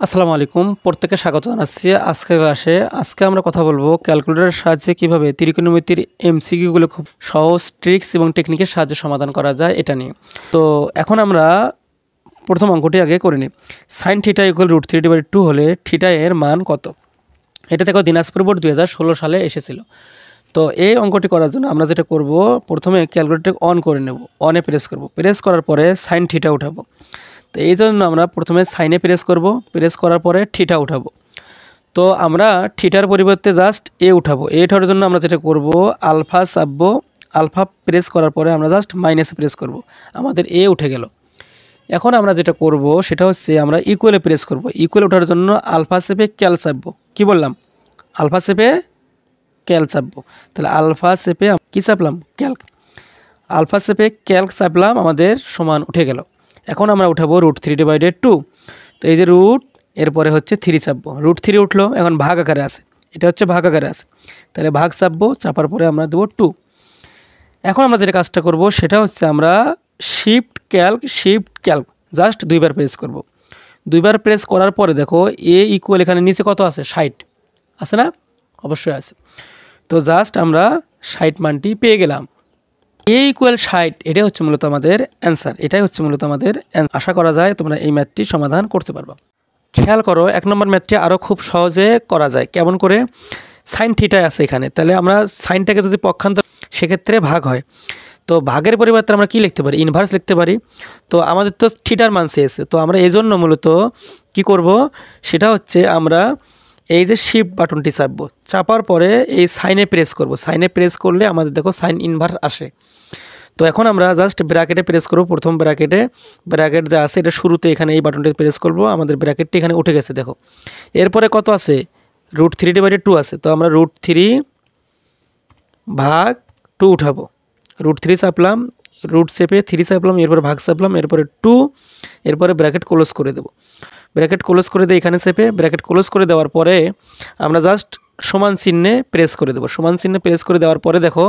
আসসালামু আলাইকুম, প্রত্যেককে স্বাগত জানাচ্ছি আজকের ক্লাসে। আজকে আমরা কথা বলবো ক্যালকুলেটরের সাহায্যে কিভাবে ত্রিকোণমিতির এমসিকিউগুলো খুব সহজ ট্রিক্স এবং টেকনিকের সাহায্যে সমাধান করা যায় এটা নিয়ে। তো এখন আমরা প্রথম অঙ্কটি আগে করে নিই। সাইন থিটা ইকুয়াল √3/2 হলে থিটা এর মান কত? এটা দেখো দিনাজপুর বোর্ড 2016 সালে এসেছিল। তো এই অঙ্কটি করার জন্য আমরা যেটা করব, প্রথমে ক্যালকুলেটর অন করে নেব। অনে প্রেস করব, প্রেস করার পরে সাইন থিটা উঠাবো। তো এই জন্য আমরা প্রথমে সাইনে প্রেস করব, প্রেস করার পরে থিটা উঠাবো। তো আমরা থিটার পরিবর্তে জাস্ট এ উঠাবো। এ ওঠার জন্য আমরা যেটা করব, আলফা চাপবো। আলফা প্রেস করার পরে আমরা জাস্ট মাইনাসে প্রেস করব, আমাদের এ উঠে গেল। এখন আমরা যেটা করব সেটা হচ্ছে আমরা ইকুয়ালে প্রেস করব। ইকুয়াল ওঠার জন্য আলফা চেপে ক্যাল চাপবো। কী বললাম? আলফা চেপে ক্যাল চাপবো। তাহলে আলফা চেপে কী চাপলাম? ক্যালক। আলফা চেপে ক্যালক চাপলাম, আমাদের সমান উঠে গেল। এখন আমরা উঠাবো √3/2। তো এই যে রুট, এরপরে হচ্ছে 3 চাপবো। √3 উঠলো, এখন ভাগ আকারে আছে, এটা হচ্ছে ভাগ আকারে আছে। তাহলে ভাগ চাপবো, চাপার পরে আমরা দেবো 2। এখন আমরা যেটা কাজটা করব সেটা হচ্ছে আমরা শিফট ক্যালক জাস্ট 2বার প্রেস করব। 2বার প্রেস করার পরে দেখো এ ইকুয়াল এখানে নিচে কত আছে? 60 আছে না? অবশ্যই আছে। তো জাস্ট আমরা 60 মানটি পেয়ে গেলাম। এ ইকুয়াল 60, এটাই হচ্ছে মূলত আমাদের অ্যান্সার। এটাই হচ্ছে মূলত আমাদের আশা করা যায় তোমরা এই ম্যাথটি সমাধান করতে পারবা। খেয়াল করো, 1 নম্বর ম্যাথটি আরও খুব সহজে করা যায়। কেমন করে? সাইন থিটায় আছে এখানে, তাহলে আমরা সাইনটাকে যদি পক্ষান্তর, সেক্ষেত্রে ভাগ হয়। তো ভাগের পরিবর্তে আমরা কি লিখতে পারি? ইনভার্স লিখতে পারি। তো আমাদের তো থিটার মান চেয়েছে, তো আমরা এই জন্য মূলত কি করব সেটা হচ্ছে আমরা এই যে শিফট বাটনটি চাপবো, চাপার পরে এই সাইনে প্রেস করব। সাইনে প্রেস করলে আমাদের দেখো সাইন ইনভার্স আসে। তো এখন আমরা জাস্ট ব্র্যাকেটে প্রেস করব। প্রথম ব্র্যাকেট যা আছে এটা শুরুতে এখানে এই বাটনটি প্রেস করব, আমাদের ব্র্যাকেটটি এখানে উঠে গেছে দেখো। এরপরে কত আছে? √3/2 আছে। তো আমরা √3/2 উঠাবো। √3 চাপলাম, রুট চেপে 3 চাপলাম, এরপরে ভাগ চাপলাম, এরপরে 2, এরপরে ব্র্যাকেট ক্লোজ করে দেব। ব্র্যাকেট ক্লোজ করে দিয়ে এখানে চেপে ব্র্যাকেট ক্লোজ করে দেওয়ার পরে আমরা জাস্ট সমান চিহ্নে প্রেস করে দেবো। সমান চিহ্নে প্রেস করে দেওয়ার পরে দেখো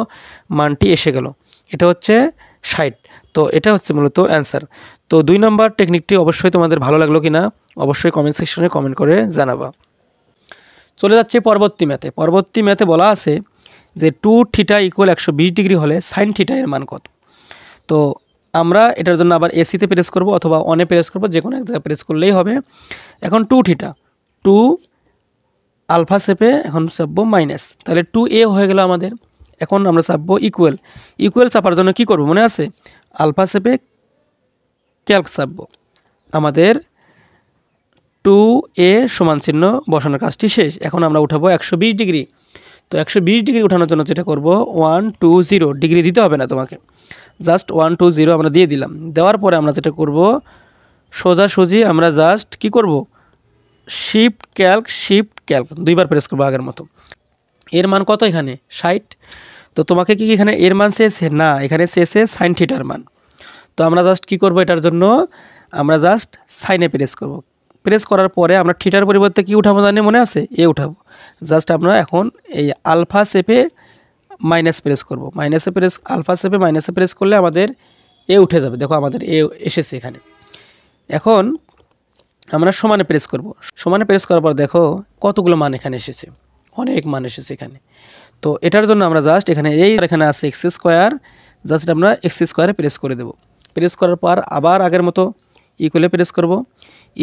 মানটি এসে গেল, এটা হচ্ছে 60। তো এটা হচ্ছে মূলত অ্যান্সার। তো 2 নম্বর টেকনিকটি অবশ্যই তোমাদের ভালো লাগলো কিনা অবশ্যই কমেন্ট সেকশনে কমেন্ট করে জানাবা। চলে যাচ্ছে পরবর্তী ম্যাথে। পরবর্তী ম্যাথে বলা আছে যে 2 থিটা ইকুয়াল 120 ডিগ্রি হলে সাইন থিটা এর মান কত? তো আমরা এটার জন্য আবার এসিতে প্রেস করব অথবা অনে প্রেস করব, যে কোনো এক জায়গায় প্রেস করলেই হবে। এখন 2 থিটা, 2 আলফা চেপে এখন চাপবো মাইনাস, তাহলে 2a হয়ে গেল আমাদের। এখন আমরা চাপবো ইকুয়াল চাপার জন্য কি করব মনে আছে? আলফা চেপে ক্যালক চাপবো, আমাদের 2a সমান চিহ্ন বসানোর কাজটি শেষ। এখন আমরা উঠাবো 120 ডিগ্রি। তো 120 ডিগ্রি উঠানোর জন্য যেটা করব 120 ডিগ্রি দিতে হবে না তোমাকে, জাস্ট 120 আমরা দিয়ে দিলাম। দেওয়ার পরে আমরা যেটা করব সোজাসুজি আমরা জাস্ট কি করব, শিফট ক্যালক 2বার প্রেস করবো আগের মতো। এর মান কত এখানে? 60। তো তোমাকে কি এখানে এর মান চেয়েছে? না, এখানে চেয়েছে সাইন থিটার মান। তো আমরা জাস্ট কি করব, এটার জন্য আমরা জাস্ট সাইনে প্রেস করব। প্রেস করার পরে আমরা থিটার পরিবর্তে কি উঠাবো জানি মনে আছে? এ উঠাবো। জাস্ট আমরা এখন এই আলফা চেপে মাইনাস প্রেস করব। আলফা চেপে মাইনাসে প্রেস করলে আমাদের এ উঠে যাবে। দেখো আমাদের এ এসেছে এখানে। এখন আমরা সমানে প্রেস করব। সমানে প্রেস করার পর দেখো কতগুলো মান এখানে এসেছে, অনেক মান এসেছে এখানে। তো এটার জন্য আমরা জাস্ট এখানে এখানে আছে x², জাস্ট আমরা x² প্রেস করে দেব। প্রেস করার পর আবার আগের মতো ইকুয়ালে প্রেস করব।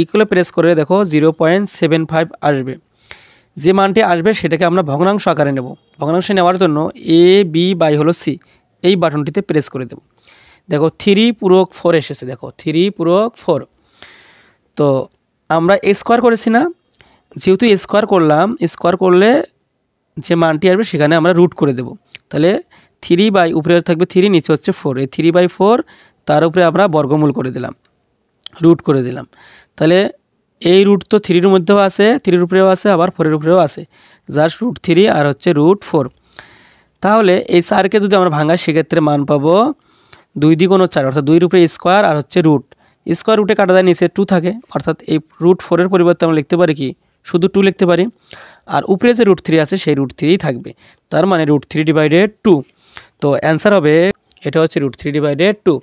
ইকুয়ালে প্রেস করে দেখো 0.75 আসবে। যে মানটি আসবে সেটাকে আমরা ভগ্নাংশ আকারে নেব। ভগ্নাংশ নেওয়ার জন্য a/b/c এই বাটনটিতে প্রেস করে দেব। দেখো 3/4 এসেছে, দেখো 3/4। তো আমরা স্কোয়ার করেছি না, যেহেতু স্কোয়ার করলাম, স্কোয়ার করলে যে মানটি আসবে সেখানে আমরা রুট করে দেব। তাহলে 3 উপরে থাকবে 3, নিচে হচ্ছে 4, এই 3/4 তার উপরে আমরা বর্গমূল করে দিলাম, রুট করে দিলাম। তাহলে এই রুট তো 3-র মধ্যেও আছে, 3-র উপরেও আছে, আবার 4-এর উপরেও আছে, জাস্ট √3 আর হচ্ছে √4। তাহলে এই 4কে যদি আমরা ভাঙাই সেক্ষেত্রে মান পাবো 2 দ্বিগুণ 4, অর্থাৎ 2-র উপরে স্কোয়ার আর হচ্ছে রুট। স্কোয়ার রুটে কাটা যায়, নিচে 2 থাকে, অর্থাৎ এই √4-এর পরিবর্তে আমরা লিখতে পারি কি, শুধু 2 লিখতে পারি। আর উপরে যে √3 আছে সেই √3ই থাকবে, তার মানে √3/2। তো অ্যান্সার হবে, এটা হচ্ছে √3/2।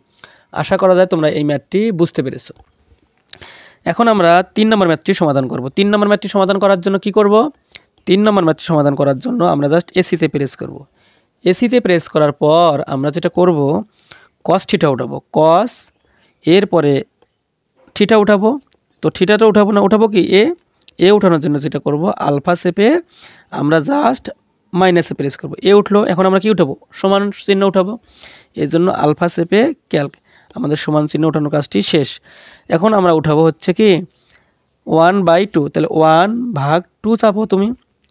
আশা করা যায় তোমরা এই ম্যাথটি বুঝতে পেরেছো। এখন আমরা 3 নম্বর ম্যাথটি সমাধান করব। 3 নম্বর ম্যাথটি সমাধান করার জন্য কি করব? 3 নম্বর ম্যাথটি সমাধান করার জন্য আমরা জাস্ট এসিতে প্রেস করব। এসিতে প্রেস করার পর আমরা যেটা করব, cos থিটা উঠাবো। cos এরপরে থিটা উঠাবো। তো থিটাটা উঠাবো না, উঠাবো কি এ উঠানোর জন্য যেটা করব, আলফা চেপে আমরা জাস্ট মাইনাসে প্রেস করব। এ উঠলো, এখন আমরা কি উঠাবো? সমান চিহ্ন উঠাবো। এর জন্য আলফা চেপে ক্যালক, আমাদের সমান চিহ্ন উঠানোর কাজটি শেষ। এখন আমরা উঠাবো হচ্ছে কি 1/2, তাহলে 1/2 চাপো তুমি,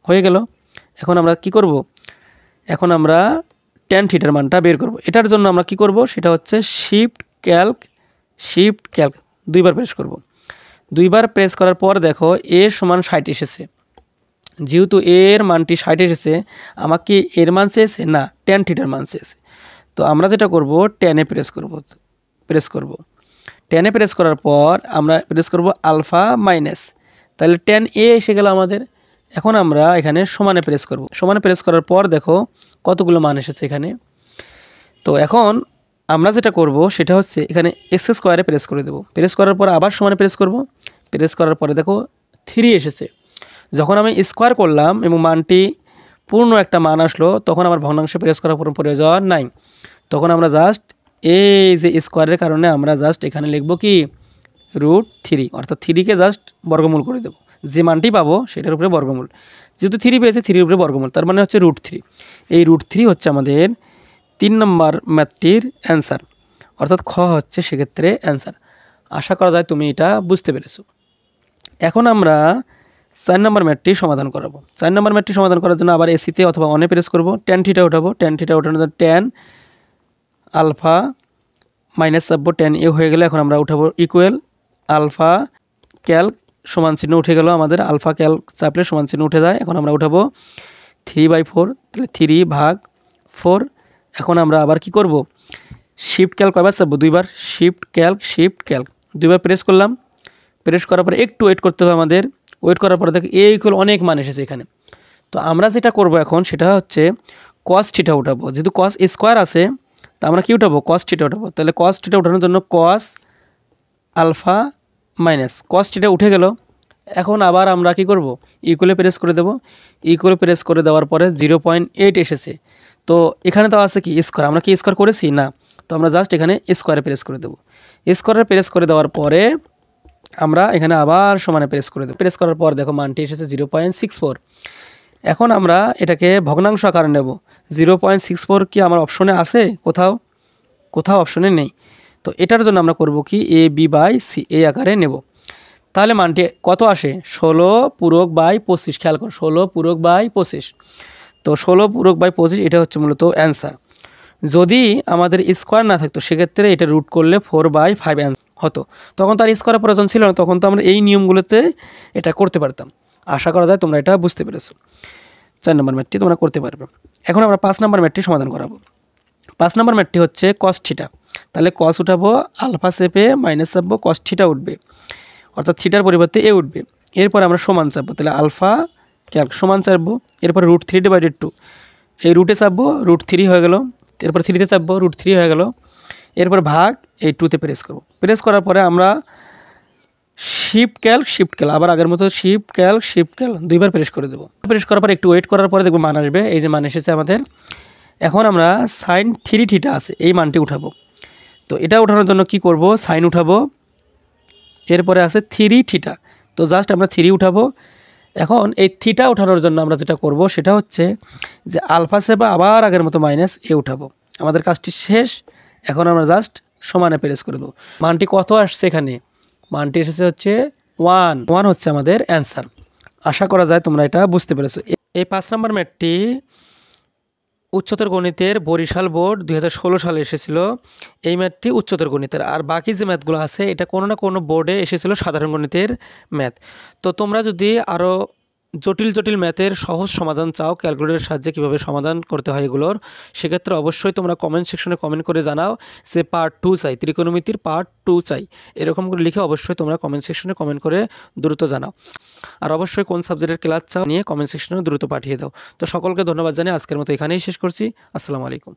হয়ে গেল। এখন আমরা কি করব? এখন আমরা tan থিটার মানটা বের করব। এটার জন্য আমরা কি করব, সেটা হচ্ছে শিফট ক্যালক দুইবার প্রেস করব। দুইবার প্রেস করার পর দেখো এর সমান 60 এসেছে। যেহেতু এর মানটি 60 এসেছে, আমাকে এর মান চেয়েছে না, tan থিটার মান চেয়েছে। তো আমরা যেটা করব, tan এ প্রেস করব। tan এ প্রেস করার পর আমরা প্রেস করব আলফা মাইনাস, তাহলে tan এ এসে গেল আমাদের। এখন আমরা এখানে সমানে প্রেস করব। সমানে প্রেস করার পর দেখো কতগুলো মান এসেছে এখানে। তো এখন আমরা যেটা করব সেটা হচ্ছে এখানে এক্স স্কোয়ারে প্রেস করে দেব। প্রেস করার পর আবার সমানে প্রেস করব। প্রেস করার পরে দেখো 3 এসেছে। যখন আমি স্কোয়ার করলাম এবং মানটি পূর্ণ একটা মান আসলো, তখন আমার ভগ্নাংশে প্রেস করার কোনো প্রয়োজন নাই। তখন আমরা জাস্ট এই যে স্কোয়ারের কারণে আমরা জাস্ট এখানে লিখব কি √3, অর্থাৎ 3কে জাস্ট বর্গমূল করে দেবো। যে মানটি পাবো সেটার উপরে বর্গমূল। যেহেতু 3 পেয়েছে, 3-এর উপরে বর্গমূল, তার মানে হচ্ছে √3। এই √3 হচ্ছে আমাদের 3 নম্বর ম্যাথটির অ্যান্সার, অর্থাৎ খ হচ্ছে সেক্ষেত্রে অ্যান্সার। আশা করা যায় তুমি এটা বুঝতে পেরেছো। এখন আমরা 4 নম্বর ম্যাথটি সমাধান করাবো। 4 নম্বর ম্যাথটি সমাধান করার জন্য আবার এসিতে অথবা অনে প্রেস করব। tan থিটা উঠাবো। tan থিটা উঠানোর জন্য tan আলফা মাইনাস চাপবো, tan এ হয়ে গেলে এখন আমরা উঠাবো ইকুয়াল আলফা ক্যালক, সমান চিহ্ন উঠে গেল আমাদের। আলফা ক্যালক চাপলে সমান চিহ্ন উঠে যায়। এখন আমরা উঠাবো 3/4, তাহলে 3/4। এখন আমরা আবার কি করব, শিফট ক্যালক কয়বার চাপবো? দুইবার। শিফট ক্যালক দুইবার প্রেস করলাম। প্রেস করার পরে একটু ওয়েট করতে হবে আমাদের। ওয়েট করার পরে দেখো ইকুয়াল অনেক মান এসেছে এখানে। তো আমরা যেটা করব এখন সেটা হচ্ছে cos থিটা উঠাবো। যেহেতু cos স্কোয়ার আছে, তা আমরা কি উঠাবো? cos থিটা উঠাবো। তাহলে cos থিটা উঠানোর জন্য cos alpha minus cos theta উঠে গেল। এখন আবার আমরা কি করব, ইকুয়ালে প্রেস করে দেব। ইকুয়ালে প্রেস করে দেওয়ার পরে 0.8 এসেছে। তো এখানে তো আছে কি স্কোয়ার, আমরা কি স্কোয়ার করেছি না, তো আমরা জাস্ট এখানে স্কোয়ারে প্রেস করে দেব। স্কোয়ারে প্রেস করে দেওয়ার পরে আমরা এখানে আবার সমানে প্রেস করে দেব। প্রেস করার পর দেখো মানটি এসেছে 0.64। এখন আমরা এটাকে ভগ্নাংশ আকারে নেব। 0.64 কি আমার অপশনে আছে? কোথাও অপশনে নেই। তো এটার জন্য আমরা করব কি AB/C এই আকারে নেব। তাহলে মানটি কত আসে? 16√25। খেয়াল করো, 16√25। তো 16√25 এটা হচ্ছে মূলত অ্যান্সার। যদি আমাদের স্কোয়ার না থাকতো সেক্ষেত্রে এটা রুট করলে 4/5 হতো। তখন তার স্কোয়ারের প্রয়োজন ছিল না, তখন তো আমরা এই নিয়মগুলোতে এটা করতে পারতাম। আশা করা যায় তোমরা এটা বুঝতে পেরেছো। 4 নম্বর ম্যাথটি তোমরা করতে পারবে। এখন আমরা 5 নম্বর ম্যাথটি সমাধান করাবো। 5 নম্বর ম্যাথটি হচ্ছে cos থিটা। তাহলে cos উঠাবো, আলফা চেপে মাইনাস চাপবো, cos থিটা উঠবে, অর্থাৎ থিটার পরিবর্তে এ উঠবে। এরপর আমরা সমান চাপবো, তাহলে আলফা ক্যালক সমান চাপবো। এরপর √3/2, এই রুটে চাপবো, √3 হয়ে গেল। এরপর 3তে চাপবো, √3 হয়ে গেল। এরপর ভাগ এই 2তে প্রেস করব। প্রেস করার পরে আমরা শিফট ক্যালক আবার আগের মতো শিফট ক্যালক দুইবার প্রেস করে দেবো। প্রেস করার পর একটু ওয়েট করার পরে দেখবো মান আসবে। এই যে মান এসেছে আমাদের। এখন আমরা sin 3 থিটা আছে এই মানটি উঠাবো। তো এটা উঠানোর জন্য কি করব, সাইন উঠাবো। এরপরে আছে 3 থিটা, তো জাস্ট আমরা 3 উঠাবো। এখন এই থিটা উঠানোর জন্য আমরা যেটা করব সেটা হচ্ছে যে আলফা চেপে আবার আগের মতো মাইনাস এ উঠাবো। আমাদের কাজটি শেষ। এখন আমরা জাস্ট সমানে প্রেস করে দেবো। মানটি কত আসছে এখানে? মানটি এসেছে হচ্ছে 1 হচ্ছে আমাদের অ্যান্সার। আশা করা যায় তোমরা এটা বুঝতে পেরেছো। এই 5 নম্বর ম্যাথটি উচ্চতর গণিতের বরিশাল বোর্ড 2016 সালে এসেছিল। এই ম্যাথটি উচ্চতর গণিতের। আর বাকি যে ম্যাথগুলো আছে এটা কোনো না কোনো বোর্ডে এসেছিল সাধারণ গণিতের ম্যাথ। তো তোমরা যদি আরও জটিল ম্যাথের সহজ সমাধান চাও, ক্যালকুলেটরের সাহায্যে কীভাবে সমাধান করতে হয় এগুলোর, সেক্ষেত্রে অবশ্যই তোমরা কমেন্ট সেকশনে কমেন্ট করে জানাও যে পার্ট 2 চাই, ত্রিকোণমিতির পার্ট 2 চাই। এরকম করে লিখে অবশ্যই তোমরা কমেন্ট সেকশনে কমেন্ট করে দ্রুত জানাও। আর অবশ্যই কোন সাবজেক্টের ক্লাস চাও নিয়ে কমেন্ট সেকশনে দ্রুত পাঠিয়ে দাও। তো সকলকে ধন্যবাদ জানিয়ে আজকের মতো এখানেই শেষ করছি। আসসালামু আলাইকুম।